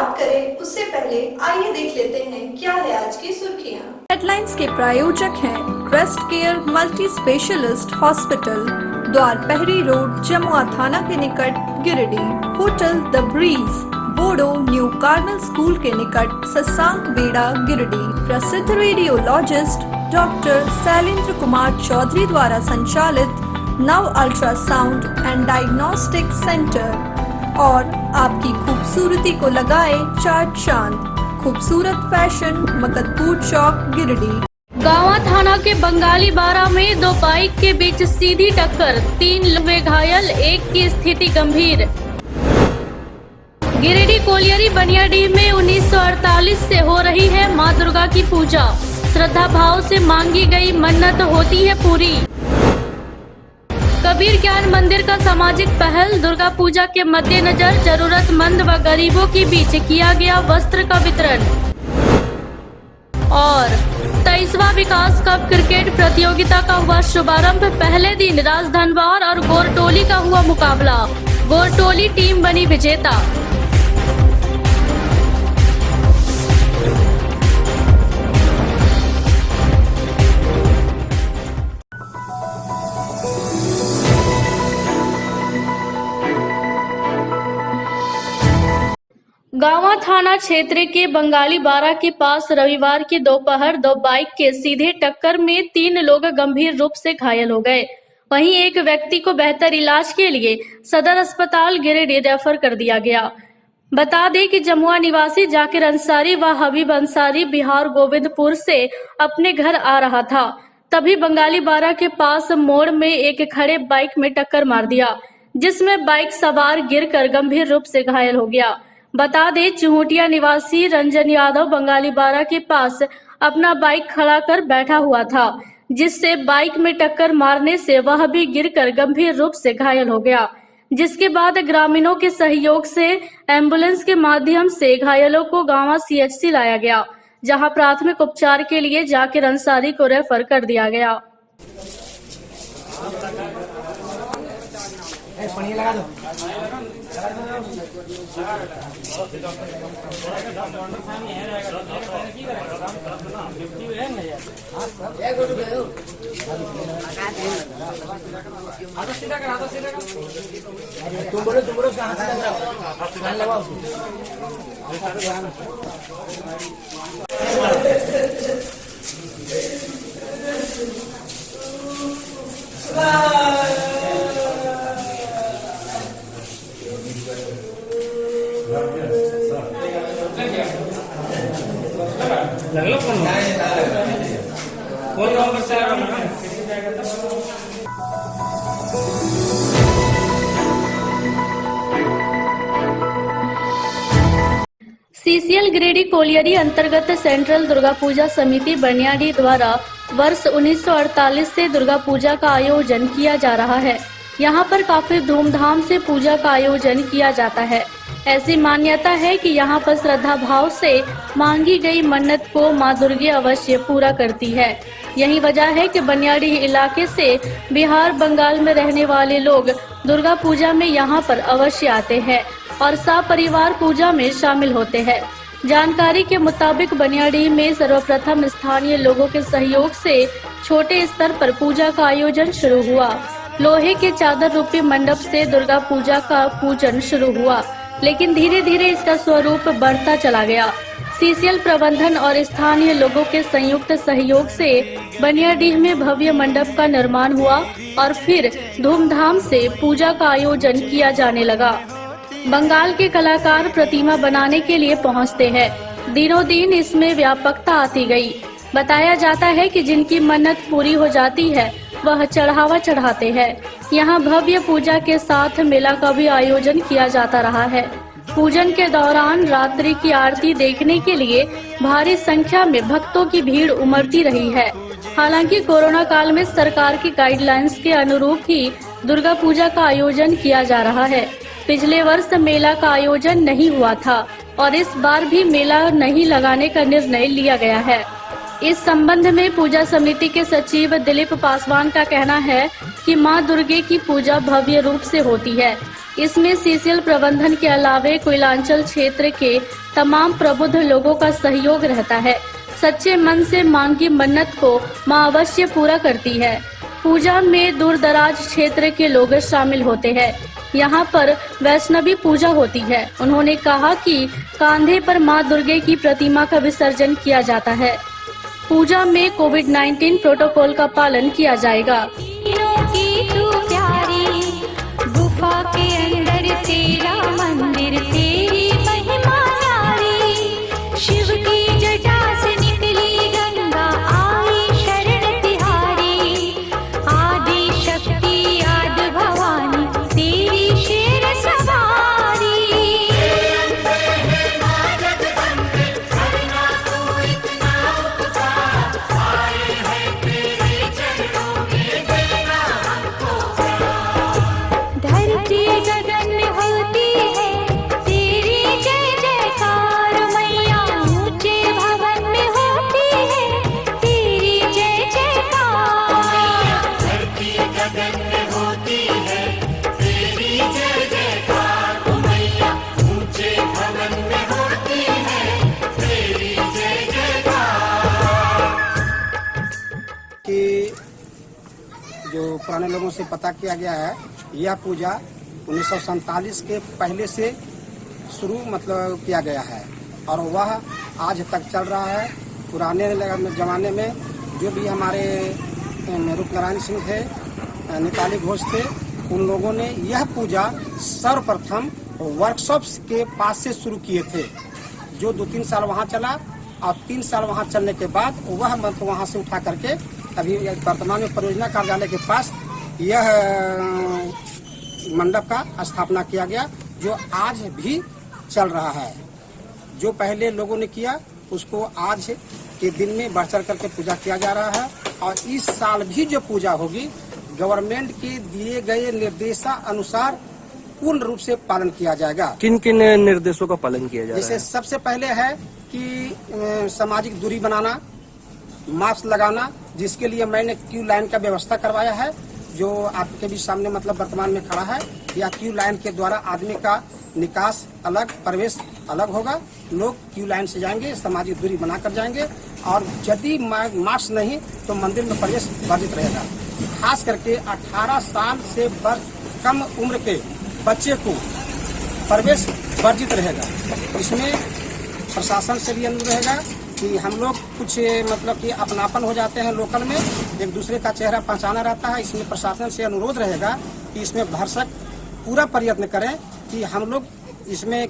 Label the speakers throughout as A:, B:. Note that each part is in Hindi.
A: शुरुआत करें उससे पहले आइए देख लेते हैं क्या है आज की सुर्खियां।
B: हेडलाइंस के प्रायोजक हैं Crest Care multi specialist hospital, Dwarpahari road, Jamua थाना के निकट, Giridih. Hotel the breeze, Bodo new Carmel school के निकट, ससांक बेड़ा, गिरिडीह। प्रसिद्ध रेडियोलॉजिस्ट डॉक्टर शैलेंद्र कुमार चौधरी द्वारा संचालित नव अल्ट्रासाउंड एंड डायग्नोस्टिक सेंटर और आपकी खूबसूरती को लगाए चार चांद। खूबसूरत फैशन, मकतपुर चौक, गिरिडीह।
C: गांवा थाना के बंगाली बारा में दो बाइक के बीच सीधी टक्कर, 3 लोग घायल, एक की स्थिति गंभीर। गिरिडीह कोलियरी बनियाडीह में 1948 से हो रही है मां दुर्गा की पूजा। श्रद्धा भाव से मांगी गई मन्नत होती है पूरी। कबीर ज्ञान मंदिर का सामाजिक पहल, दुर्गा पूजा के मद्देनजर जरूरतमंद व गरीबों के बीच किया गया वस्त्र का वितरण। और 23वां विकास कप क्रिकेट प्रतियोगिता का हुआ शुभारंभ। पहले दिन राजधनवार और गोरटोली का हुआ मुकाबला, गोरटोली टीम बनी विजेता। गांवा थाना क्षेत्र के बंगाली बारा के पास रविवार की दोपहर दो बाइक के सीधे टक्कर में 3 लोग गंभीर रूप से घायल हो गए। वहीं एक व्यक्ति को बेहतर इलाज के लिए सदर अस्पताल गिरिडीह रेफर कर दिया गया। बता दें कि जमुआ निवासी जाकिर अंसारी व हबीब अंसारी बिहार गोविंदपुर से अपने घर आ रहा था, तभी बंगाली बारा के पास मोड़ में एक खड़े बाइक में टक्कर मार दिया, जिसमें बाइक सवार गिरकर गंभीर रूप से घायल हो गया। बता दें चुहुटिया निवासी रंजन यादव बंगाली बारा के पास अपना बाइक खड़ा कर बैठा हुआ था, जिससे बाइक में टक्कर मारने से वह भी गिरकर गंभीर रूप से घायल हो गया। जिसके बाद ग्रामीणों के सहयोग से एम्बुलेंस के माध्यम से घायलों को गांवा CHC लाया गया, जहां प्राथमिक उपचार के लिए जाकिर अंसारी को रेफर कर दिया गया।
D: लगा दो। तुम बोलो उसका हाथ सीधा लगाओ उसको।
C: CCL गिरिडीह कोलियरी अंतर्गत सेंट्रल दुर्गा पूजा समिति बनियाडीह द्वारा वर्ष 1948 से दुर्गा पूजा का आयोजन किया जा रहा है। यहाँ पर काफी धूमधाम से पूजा का आयोजन किया जाता है। ऐसी मान्यता है कि यहाँ पर श्रद्धा भाव से मांगी गई मन्नत को मां दुर्गा अवश्य पूरा करती है। यही वजह है कि बनियाडीह इलाके से बिहार बंगाल में रहने वाले लोग दुर्गा पूजा में यहाँ पर अवश्य आते हैं और सपरिवार पूजा में शामिल होते हैं। जानकारी के मुताबिक बनियाडीह में सर्वप्रथम स्थानीय लोगों के सहयोग से छोटे स्तर पर पूजा का आयोजन शुरू हुआ। लोहे के चादर रूपी मंडप से दुर्गा पूजा का पूजन शुरू हुआ, लेकिन धीरे धीरे इसका स्वरूप बढ़ता चला गया। CCL प्रबंधन और स्थानीय लोगों के संयुक्त सहयोग से बनियाडीह में भव्य मंडप का निर्माण हुआ और फिर धूमधाम से पूजा का आयोजन किया जाने लगा। बंगाल के कलाकार प्रतिमा बनाने के लिए पहुंचते हैं। दिनों दिन इसमें व्यापकता आती गई। बताया जाता है कि जिनकी मन्नत पूरी हो जाती है वह चढ़ावा चढ़ाते हैं। यहाँ भव्य पूजा के साथ मेला का भी आयोजन किया जाता रहा है। पूजन के दौरान रात्रि की आरती देखने के लिए भारी संख्या में भक्तों की भीड़ उमड़ती रही है। हालांकि कोरोना काल में सरकार की गाइडलाइंस के अनुरूप ही दुर्गा पूजा का आयोजन किया जा रहा है। पिछले वर्ष मेला का आयोजन नहीं हुआ था और इस बार भी मेला नहीं लगाने का निर्णय लिया गया है। इस संबंध में पूजा समिति के सचिव दिलीप पासवान का कहना है कि मां दुर्गे की पूजा भव्य रूप से होती है। इसमें सीसीएल प्रबंधन के अलावे कोयलांचल क्षेत्र के तमाम प्रबुद्ध लोगों का सहयोग रहता है। सच्चे मन से मांगी मन्नत को मां अवश्य पूरा करती है। पूजा में दूर दराज क्षेत्र के लोग शामिल होते हैं। यहाँ पर वैष्णवी पूजा होती है। उन्होंने कहा कि कांधे पर मां दुर्गे की प्रतिमा का विसर्जन किया जाता है। पूजा में कोविड-19 प्रोटोकॉल का पालन किया जाएगा।
E: गुफा के अंदर तेरा मंदिर, तेरी महिमा न्यारी। शिव की जटा से निकली गंगा, आई शरण तिहारी। आदि शक्ति आदि भवानी, तेरी शेर सवारी। धरती गगन में होती है तेरी जय जयकार मैया। ऊंचे भवन में होती है तेरी जय जयकार। धरती गगन में होती है तेरी जय जयकार मैया। ऊंचे भवन में होती है तेरी जय जयकार।
F: कि जो पुराने लोगों से पता किया गया है, यह पूजा 1947 के पहले से शुरू मतलब किया गया है और वह आज तक चल रहा है। पुराने जमाने में जो भी हमारे रूपनारायण सिंह थे, निकाली घोष थे, उन लोगों ने यह पूजा सर्वप्रथम वर्कशॉप्स के पास से शुरू किए थे, जो 2-3 साल वहाँ चला और 3 साल वहाँ चलने के बाद वह मंत्र वहाँ से उठा करके अभी वर्तमान में परियोजना कार्यालय के पास यह मंडप का स्थापना किया गया, जो आज भी चल रहा है। जो पहले लोगों ने किया उसको आज के दिन में बढ़ चढ़ करके पूजा किया जा रहा है। और इस साल भी जो पूजा होगी गवर्नमेंट के दिए गए निर्देशानुसार पूर्ण रूप से पालन किया जाएगा।
D: किन किन निर्देशों का पालन किया जा रहा है?
F: जैसे सबसे पहले है कि सामाजिक दूरी बनाना, मास्क लगाना, जिसके लिए मैंने क्यू लाइन का व्यवस्था करवाया है, जो आपके भी सामने मतलब वर्तमान में खड़ा है। या क्यू लाइन के द्वारा आदमी का निकास अलग, प्रवेश अलग होगा। लोग क्यू लाइन से जाएंगे, सामाजिक दूरी बनाकर जाएंगे और यदि मास्क नहीं तो मंदिर में प्रवेश वर्जित रहेगा। खास करके 18 साल से कम उम्र के बच्चे को प्रवेश वर्जित रहेगा। इसमें प्रशासन से भी अनुरोध रहेगा कि हम लोग कुछ मतलब कि अपनापन हो जाते हैं लोकल में, एक दूसरे का चेहरा पहचाना रहता है। इसमें प्रशासन से अनुरोध रहेगा कि इसमें भरसक पूरा प्रयत्न करें कि हम लोग इसमें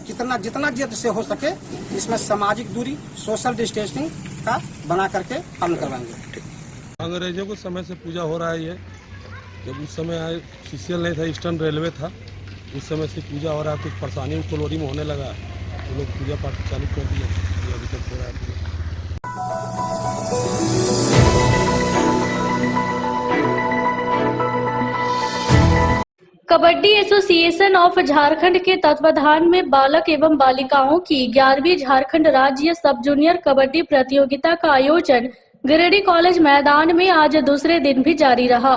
F: जितना जल्द से हो सके इसमें सामाजिक दूरी, सोशल डिस्टेंसिंग का बना करके पालन करवाएंगे।
G: अंग्रेजों के समय से पूजा हो रहा है। ये जब उस समय सीसीएल नहीं था, ईस्टर्न रेलवे था, उस समय से पूजा हो रहा है। कुछ परेशानी कोलोनी में होने लगा तो लोग पूजा पाठ चालू कर दिया, अभी तक हो रहा है।
C: कबड्डी एसोसिएशन ऑफ झारखंड के तत्वाधान में बालक एवं बालिकाओं की 11वीं झारखंड राज्य सब जूनियर कबड्डी प्रतियोगिता का आयोजन गिरिडीह कॉलेज मैदान में आज दूसरे दिन भी जारी रहा।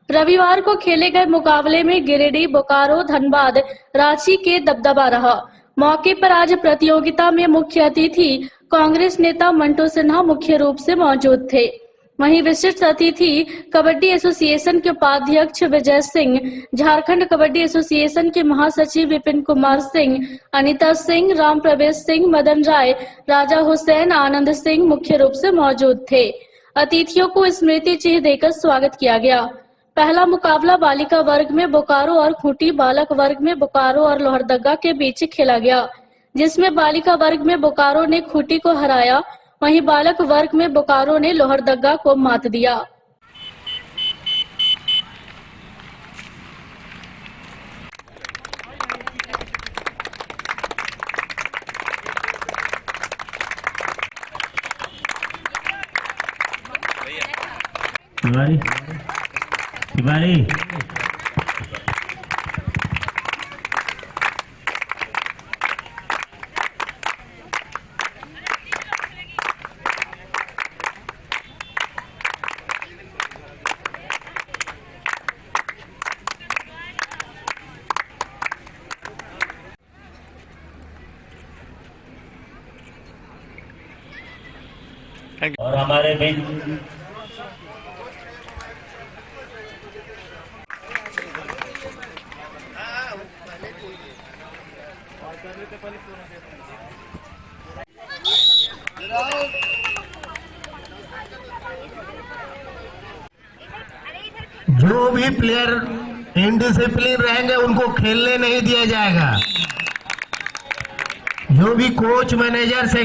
C: रविवार को खेले गए मुकाबले में गिरिडीह, बोकारो, धनबाद, रांची के दबदबा रहा। मौके पर आज प्रतियोगिता में मुख्य अतिथि कांग्रेस नेता मंटू सिन्हा मुख्य रूप से मौजूद थे। वहीं विशिष्ट अतिथि कबड्डी एसोसिएशन के उपाध्यक्ष विजय सिंह, झारखंड कबड्डी एसोसिएशन के महासचिव विपिन कुमार सिंह, अनिता सिंह, राम प्रवेश सिंह, मदन राय, राजा हुसैन, आनंद सिंह मुख्य रूप से मौजूद थे। अतिथियों को स्मृति चिन्ह देकर स्वागत किया गया। पहला मुकाबला बालिका वर्ग में बोकारो और खूंटी, बालक वर्ग में बोकारो और लोहरदगा के बीच खेला गया, जिसमें बालिका वर्ग में बोकारो ने खूंटी को हराया, वहीं बालक वर्ग में बोकारो ने लोहरदगा को मात दिया।
H: तिवारी और हमारे बीच
I: जो भी प्लेयर इनडिसिप्लिन रहेंगे उनको खेलने नहीं दिया जाएगा। जो भी कोच मैनेजर से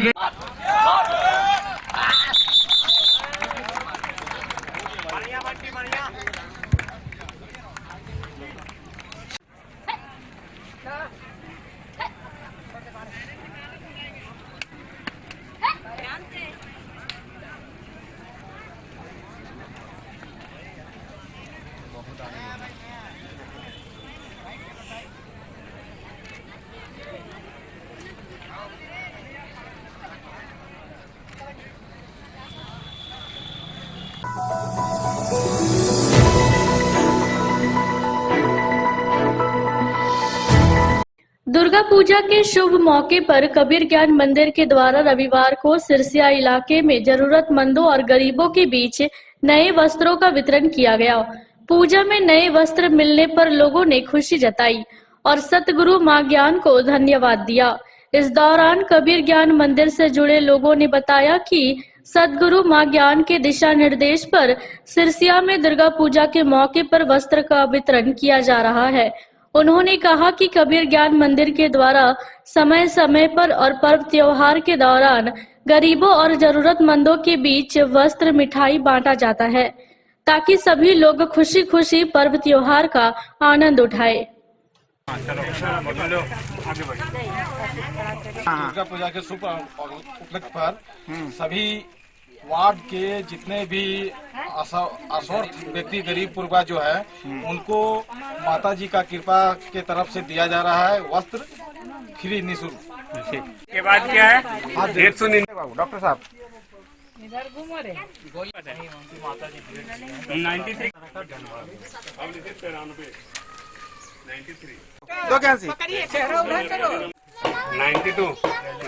C: दुर्गा पूजा के शुभ मौके पर कबीर ज्ञान मंदिर के द्वारा रविवार को सिरसिया इलाके में जरूरतमंदों और गरीबों के बीच नए वस्त्रों का वितरण किया गया। पूजा में नए वस्त्र मिलने पर लोगों ने खुशी जताई और सतगुरु मां ज्ञान को धन्यवाद दिया। इस दौरान कबीर ज्ञान मंदिर से जुड़े लोगों ने बताया कि सतगुरु मां ज्ञान के दिशा निर्देश पर सिरसिया में दुर्गा पूजा के मौके पर वस्त्र का वितरण किया जा रहा है। उन्होंने कहा कि कबीर ज्ञान मंदिर के द्वारा समय समय पर और पर्व त्योहार के दौरान गरीबों और जरूरतमंदों के बीच वस्त्र मिठाई बांटा जाता है ताकि सभी लोग खुशी खुशी पर्व त्योहार का आनंद उठाए।
J: दुर्गा पूजा के शुभ उपलक्ष्य पर सभी वार्ड के जितने भी असमर्थ व्यक्ति गरीब पूर्वा जो है उनको माता जी का कृपा के तरफ से दिया जा रहा है वस्त्र फ्री निःशुल्क।
D: के बाद क्या है 150 डॉक्टर साहब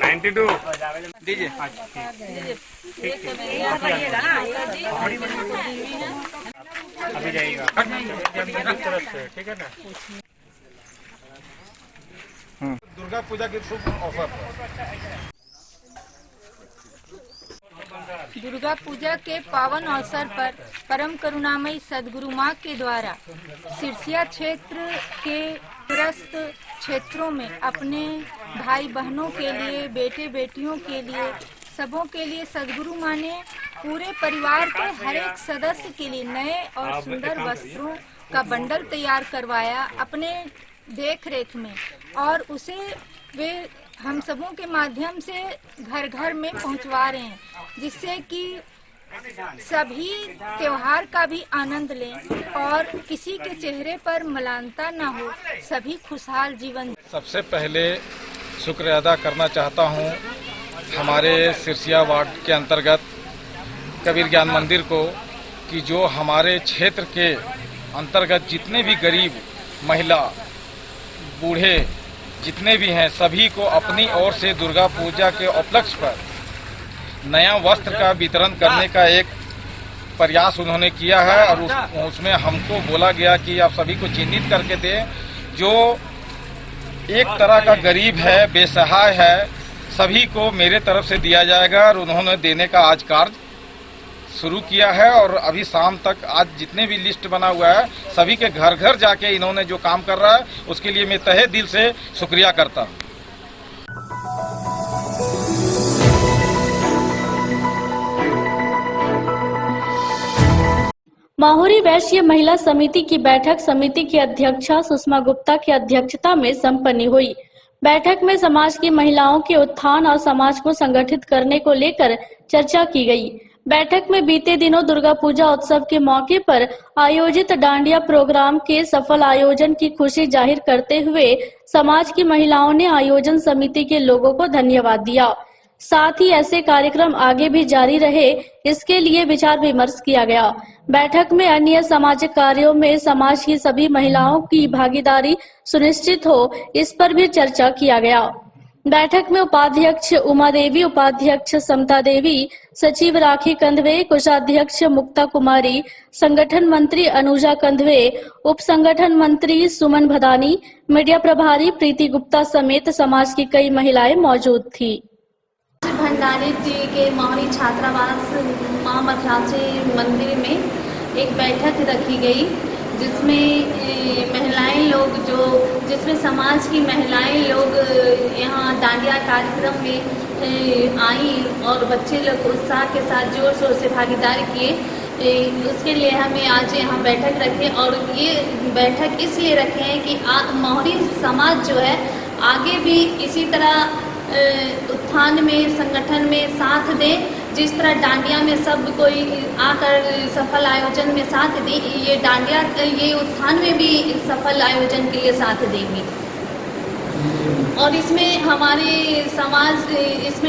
D: 92 दीजिए। अभी जाइएगा ठीक है ना।
J: दुर्गा पूजा के शुभ अवसर
K: दुर्गा पूजा के पावन अवसर पर परम करुणामयी सदगुरु माँ के द्वारा सिरसिया क्षेत्र के ग्रस्त क्षेत्रों में अपने भाई बहनों के लिए, बेटे बेटियों के लिए, सबों के लिए सदगुरु माँ ने पूरे परिवार के हर एक सदस्य के लिए नए और सुंदर वस्त्रों का बंडल तैयार करवाया अपने देख रेख में और उसे वे हम सबों के माध्यम से घर घर में पहुंचवा रहे हैं, जिससे कि सभी त्योहार का भी आनंद लें और किसी के चेहरे पर मलानता न हो, सभी खुशहाल जीवन।
J: सबसे पहले शुक्र अदा करना चाहता हूं हमारे सिरसिया वार्ड के अंतर्गत कबीर ज्ञान मंदिर को कि जो हमारे क्षेत्र के अंतर्गत जितने भी गरीब महिला बूढ़े जितने भी हैं सभी को अपनी ओर से दुर्गा पूजा के उपलक्ष्य पर नया वस्त्र का वितरण करने का एक प्रयास उन्होंने किया है और उसमें हमको बोला गया कि आप सभी को चिन्हित करके दें जो एक तरह का गरीब है, बेसहाय है, सभी को मेरे तरफ से दिया जाएगा और उन्होंने देने का आज कार्य शुरू किया है और अभी शाम तक आज जितने भी लिस्ट बना हुआ है सभी के घर घर जाके इन्होंने जो काम कर रहा है उसके लिए मैं तहे दिल से शुक्रिया करता हूँ।
C: माहुरी वैश्य महिला समिति की बैठक समिति की अध्यक्षा सुषमा गुप्ता की अध्यक्षता में संपन्न हुई। बैठक में समाज की महिलाओं के उत्थान और समाज को संगठित करने को लेकर चर्चा की गई। बैठक में बीते दिनों दुर्गा पूजा उत्सव के मौके पर आयोजित डांडिया प्रोग्राम के सफल आयोजन की खुशी जाहिर करते हुए समाज की महिलाओं ने आयोजन समिति के लोगों को धन्यवाद दिया। साथ ही ऐसे कार्यक्रम आगे भी जारी रहे इसके लिए विचार विमर्श किया गया। बैठक में अन्य सामाजिक कार्यों में समाज की सभी महिलाओं की भागीदारी सुनिश्चित हो इस पर भी चर्चा किया गया। बैठक में उपाध्यक्ष उमा देवी, उपाध्यक्ष समता देवी, सचिव राखी कंधवे, कोषाध्यक्ष मुक्ता कुमारी, संगठन मंत्री अनुजा कंधवे, उप संगठन मंत्री सुमन भदानी, मीडिया प्रभारी प्रीति गुप्ता समेत समाज की कई महिलाएं मौजूद थी।
L: भंडारी जी के मोहनी छात्रावास मां मथुरासी मंदिर में एक बैठक रखी गई, जिसमें महिलाएं लोग जिसमें समाज की महिलाएं लोग यहाँ डांडिया कार्यक्रम में आई और बच्चे लोग उत्साह के साथ जोर शोर से भागीदारी किए। उसके लिए हमें आज यहाँ बैठक रखे और ये बैठक इसलिए रखे हैं कि मोहरी समाज जो है आगे भी इसी तरह उत्थान में संगठन में साथ दे, जिस तरह डांडिया में सब कोई आकर सफल आयोजन में साथ दे, ये डांडिया ये उत्थान में भी सफल आयोजन के लिए साथ देंगे। और इसमें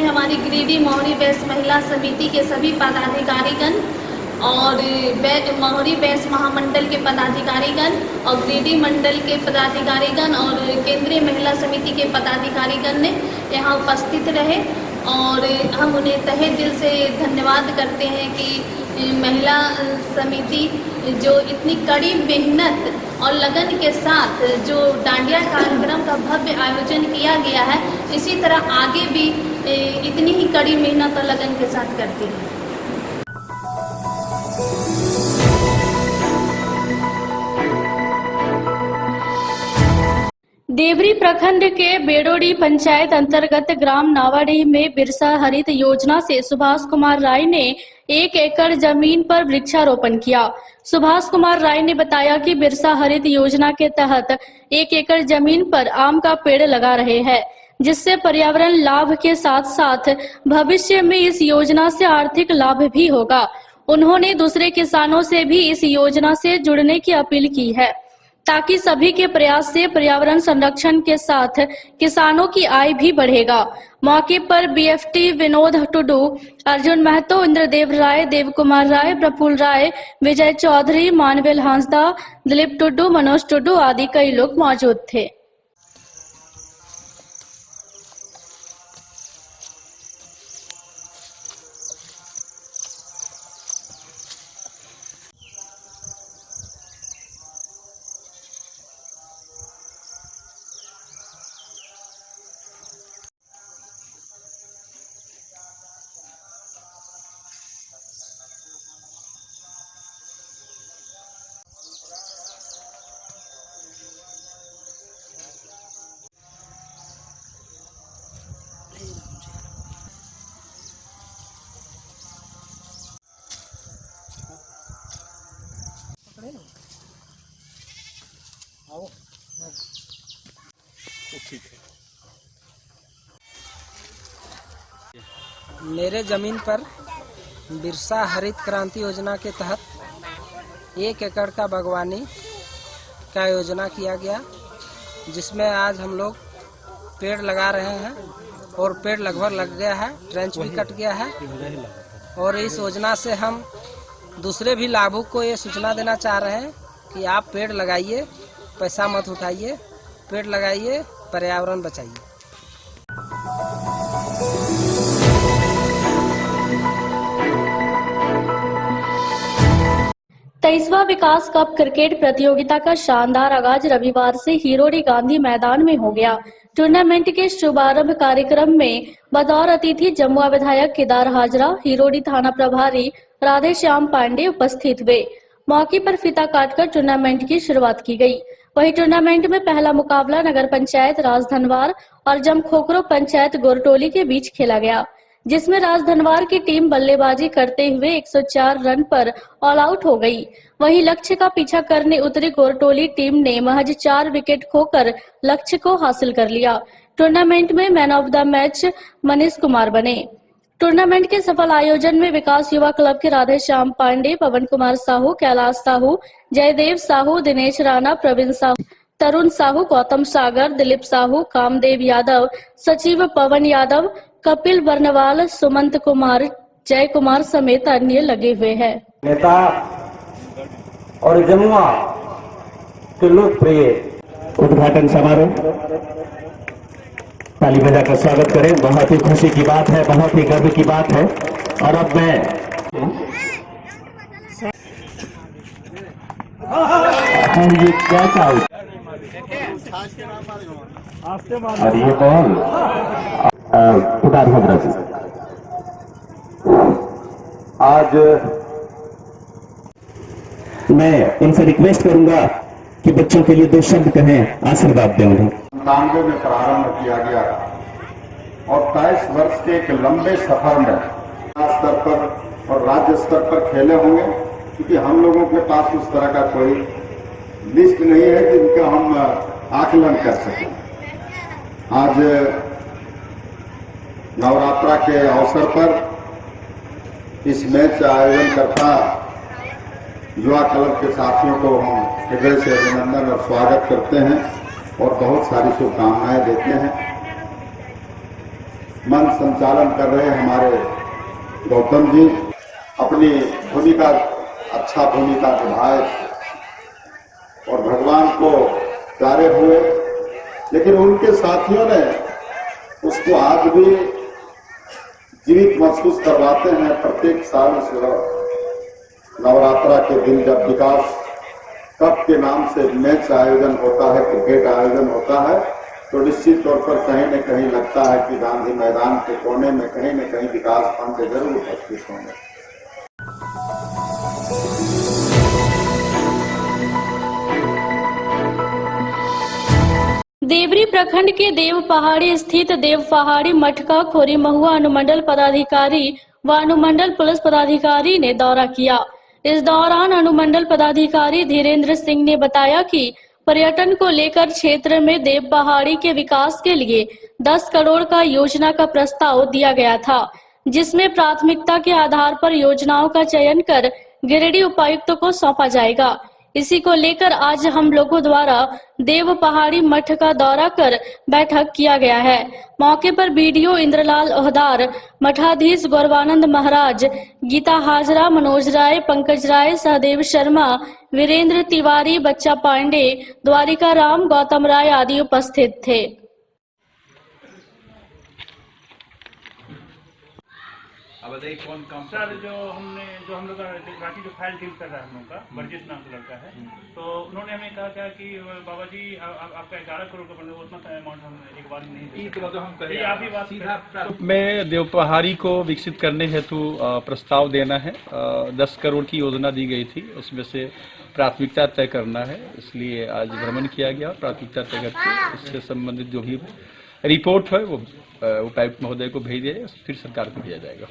L: हमारी गिरिडीह मोहरी बैस महिला समिति के सभी पदाधिकारीगण और मोहरी बैस महामंडल के पदाधिकारीगण और गिरिडीह मंडल के पदाधिकारीगण और केंद्रीय महिला समिति के पदाधिकारीगण ने यहाँ उपस्थित रहे और हम उन्हें तहे दिल से धन्यवाद करते हैं कि महिला समिति जो इतनी कड़ी मेहनत और लगन के साथ जो डांडिया कार्यक्रम का भव्य आयोजन किया गया है, इसी तरह आगे भी इतनी ही कड़ी मेहनत और लगन के साथ करती है।
C: देवरी प्रखंड के बेड़ोडी पंचायत अंतर्गत ग्राम नावाडीह में बिरसा हरित योजना से सुभाष कुमार राय ने 1 एकड़ जमीन पर वृक्षारोपण किया। सुभाष कुमार राय ने बताया कि बिरसा हरित योजना के तहत 1 एकड़ जमीन पर आम का पेड़ लगा रहे हैं, जिससे पर्यावरण लाभ के साथ साथ भविष्य में इस योजना से आर्थिक लाभ भी होगा। उन्होंने दूसरे किसानों से भी इस योजना से जुड़ने की अपील की है, ताकि सभी के प्रयास से पर्यावरण संरक्षण के साथ किसानों की आय भी बढ़ेगा। मौके पर बीएफटी विनोद टुडू, अर्जुन महतो, इंद्रदेव राय, देव कुमार राय, प्रफुल्ल राय, विजय चौधरी, मानवेल हांसदा, दिलीप टुडू, मनोज टुडू आदि कई लोग मौजूद थे।
F: मेरे ज़मीन पर बिरसा हरित क्रांति योजना के तहत 1 एकड़ का बागवानी का योजना किया गया, जिसमें आज हम लोग पेड़ लगा रहे हैं और पेड़ लगभग लग गया है, ट्रेंच भी कट गया है। और इस योजना से हम दूसरे भी लाभुक को ये सूचना देना चाह रहे हैं कि आप पेड़ लगाइए, पैसा मत उठाइए, पेड़ लगाइए, पर्यावरण बचाइए।
C: 23वां विकास कप क्रिकेट प्रतियोगिता का शानदार आगाज रविवार से हिरोडी गांधी मैदान में हो गया। टूर्नामेंट के शुभारंभ कार्यक्रम में बतौर अतिथि जमुआ विधायक केदार हाजरा, हिरोडी थाना प्रभारी राधे श्याम पांडे उपस्थित हुए। मौके पर फीता काटकर टूर्नामेंट की शुरुआत की गई। वहीं टूर्नामेंट में पहला मुकाबला नगर पंचायत राजधनवार और जमखोखरो पंचायत गोरटोली के बीच खेला गया, जिसमें राजधनवार की टीम बल्लेबाजी करते हुए 104 रन पर ऑल आउट हो गई। वहीं लक्ष्य का पीछा करने उतरी गोरटोली टीम ने महज 4 विकेट खोकर लक्ष्य को हासिल कर लिया। टूर्नामेंट में man of the match Manish Kumar बने। टूर्नामेंट के सफल आयोजन में विकास युवा क्लब के राधे श्याम पांडे, पवन कुमार साहू, कैलाश साहू, जयदेव साहू, दिनेश राणा, प्रवीण साहू, तरुण साहू, गौतम सागर, दिलीप साहू, कामदेव यादव, सचिव पवन यादव, कपिल बर्नवाल, सुमंत कुमार, जय कुमार समेत अन्य लगे हुए हैं।
M: नेता और जमुआ के लोकप्रिय उद्घाटन समारोह ताली बजाकर स्वागत करें। बहुत ही खुशी की बात है, बहुत ही गर्व की बात है। और अब मैं ये क्या चाहूँ और ये कौन खुदा भद्र आज मैं उनसे रिक्वेस्ट करूंगा कि बच्चों के लिए 2 शब्द कहें, आशीर्वाद दें उन्हें।
N: 97 में प्रारंभ किया गया और 23 वर्ष के एक लंबे सफर में स्तर पर और राज्य स्तर पर खेले होंगे, क्योंकि हम लोगों के पास उस तरह का कोई लिस्ट नहीं है जिनका हम आकलन कर सकें। आज नवरात्रा के अवसर पर इस मैच का आयोजन करता युवा क्लब के साथियों को हम हृदय से अभिनंदन और स्वागत करते हैं और बहुत सारी शुभकामनाएं देते हैं। मंच संचालन कर रहे हमारे गौतम जी अपनी भूमिका अच्छा भूमिका निभाए और भगवान को प्यारे हुए, लेकिन उनके साथियों ने उसको आज भी जीवित महसूस करवाते हैं। प्रत्येक साल नवरात्रा के दिन जब विकास कप के नाम से मैच आयोजन होता है, क्रिकेट आयोजन होता है, तो निश्चित तौर पर कहीं न कहीं लगता है कि गांधी मैदान के कोने में कहीं न कहीं विकास फंड जरूर उपस्थित होंगे।
C: देवरी प्रखंड के देव पहाड़ी स्थित देव पहाड़ी मठ का खोरी महुआ अनुमंडल पदाधिकारी व अनुमंडल पुलिस पदाधिकारी ने दौरा किया। इस दौरान अनुमंडल पदाधिकारी धीरेन्द्र सिंह ने बताया कि पर्यटन को लेकर क्षेत्र में देव पहाड़ी के विकास के लिए 10 करोड़ का योजना का प्रस्ताव दिया गया था, जिसमें प्राथमिकता के आधार पर योजनाओं का चयन कर गिरिडीह उपायुक्त को सौंपा जाएगा। इसी को लेकर आज हम लोगों द्वारा देव पहाड़ी मठ का दौरा कर बैठक किया गया है। मौके पर बीडीओ इंद्रलाल ओहदार, मठाधीश गौरवानंद महाराज, गीता हाजरा, मनोज राय, पंकज राय, सहदेव शर्मा, वीरेंद्र तिवारी, बच्चा पांडे, द्वारिका राम, गौतम राय आदि उपस्थित थे।
O: अब बताइए कौन काम सर जो हम लोग रांची जो फाइल डील कर रहा है हम लोग का बर्जिस नाम का लड़का है, तो उन्होंने हमें कहा क्या कि बाबा जी आपका 11 करोड़ का बना, उतना अमाउंट हम एक बार नहीं दे आप ही बात सीधा
P: में देव पहाड़ी को विकसित करने हेतु प्रस्ताव देना है। 10 करोड़ की योजना दी गई थी, उसमें से प्राथमिकता तय करना है, इसलिए आज भ्रमण किया गया। प्राथमिकता तय करके इससे संबंधित जो भी रिपोर्ट है वो उपायुक्त महोदय को भेज दिया, फिर सरकार को दिया जाएगा।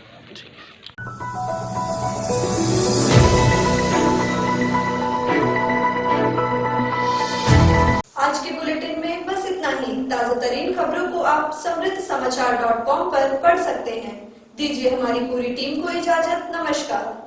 A: आज के बुलेटिन में बस इतना ही। ताजा तरीन खबरों को आप समृद्धसमाचार.com पर पढ़ सकते हैं। दीजिए हमारी पूरी टीम को इजाजत। नमस्कार।